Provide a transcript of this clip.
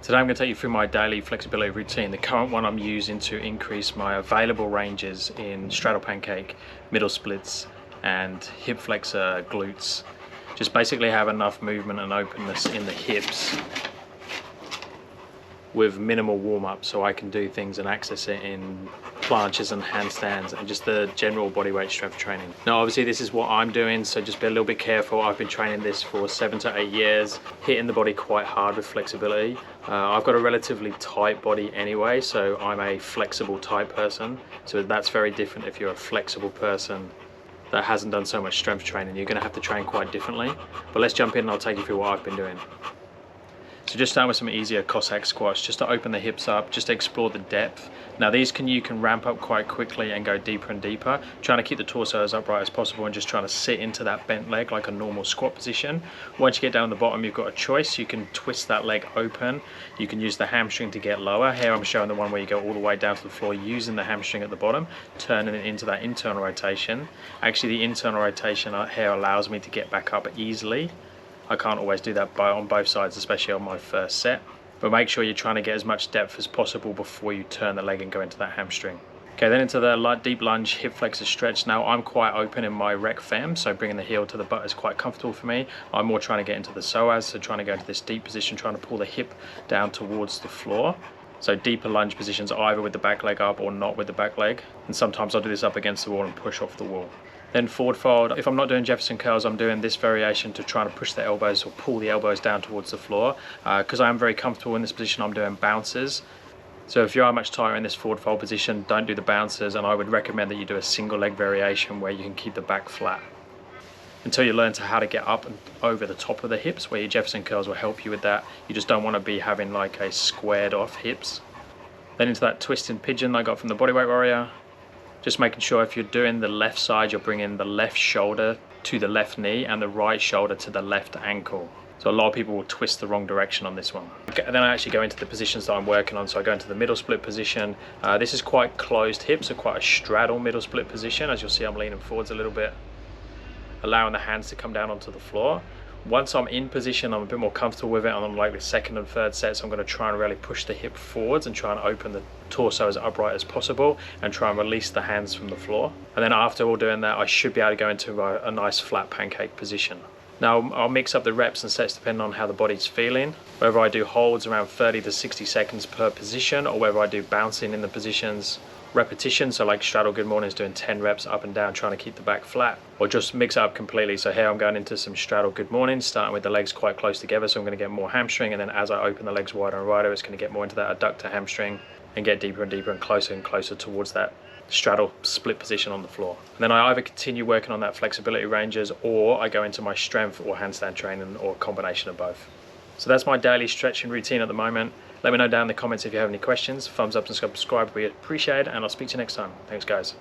Today I'm going to take you through my daily flexibility routine. The current one I'm using to increase my available ranges in straddle pancake, middle splits and hip flexor glutes. Just basically have enough movement and openness in the hips with minimal warm-up so I can do things and access it in planches and handstands and just the general bodyweight strength training. Now obviously this is what I'm doing, so just be a little bit careful. I've been training this for 7 to 8 years, hitting the body quite hard with flexibility. I've got a relatively tight body anyway, so I'm a flexible type person, so that's very different. If you're a flexible person that hasn't done so much strength training, you're going to have to train quite differently. But let's jump in and I'll take you through what I've been doing. So just start with some easier Cossack squats, just to open the hips up, just to explore the depth. Now these you can ramp up quite quickly and go deeper and deeper, trying to keep the torso as upright as possible and just trying to sit into that bent leg like a normal squat position. Once you get down the bottom, you've got a choice. You can twist that leg open, you can use the hamstring to get lower. Here I'm showing the one where you go all the way down to the floor using the hamstring at the bottom, turning it into that internal rotation. Actually the internal rotation here allows me to get back up easily. I can't always do that on both sides, especially on my first set. But make sure you're trying to get as much depth as possible before you turn the leg and go into that hamstring. Okay, then into the deep lunge, hip flexor stretch. Now I'm quite open in my rec fem, so bringing the heel to the butt is quite comfortable for me. I'm more trying to get into the psoas, so trying to go into this deep position, trying to pull the hip down towards the floor. So deeper lunge positions either with the back leg up or not with the back leg. And sometimes I'll do this up against the wall and push off the wall. Then forward fold. If I'm not doing Jefferson curls, I'm doing this variation to try to push the elbows or pull the elbows down towards the floor. Because I am very comfortable in this position, I'm doing bounces. So if you are much tighter in this forward fold position, don't do the bounces, and I would recommend that you do a single leg variation where you can keep the back flat until you learn how to get up and over the top of the hips, where your Jefferson curls will help you with that. You just don't want to be having like a squared off hips. Then into that twisting pigeon I got from the Bodyweight Warrior. Just making sure if you're doing the left side, you're bringing the left shoulder to the left knee and the right shoulder to the left ankle. So a lot of people will twist the wrong direction on this one. Then I actually go into the positions that I'm working on. So I go into the middle split position. This is quite closed hips, so quite a straddle middle split position. As you'll see, I'm leaning forwards a little bit, allowing the hands to come down onto the floor. Once I'm in position, I'm a bit more comfortable with it, and I'm like the second and third set, so I'm going to try and really push the hip forwards and try and open the torso as upright as possible and try and release the hands from the floor. And then after all doing that, I should be able to go into a nice flat pancake position. Now I'll mix up the reps and sets depending on how the body's feeling, whether I do holds around 30 to 60 seconds per position or whether I do bouncing in the positions. Repetition, so like straddle good morning is doing 10 reps up and down trying to keep the back flat, or just mix it up completely. So here I'm going into some straddle good morning, starting with the legs quite close together, so I'm going to get more hamstring, and then as I open the legs wider and wider, it's going to get more into that adductor hamstring and get deeper and closer towards that straddle split position on the floor. And then I either continue working on that flexibility ranges, or I go into my strength or handstand training, or a combination of both. So that's my daily stretching routine at the moment. Let me know down in the comments if you have any questions. Thumbs up and subscribe, we appreciate it, and I'll speak to you next time. Thanks guys.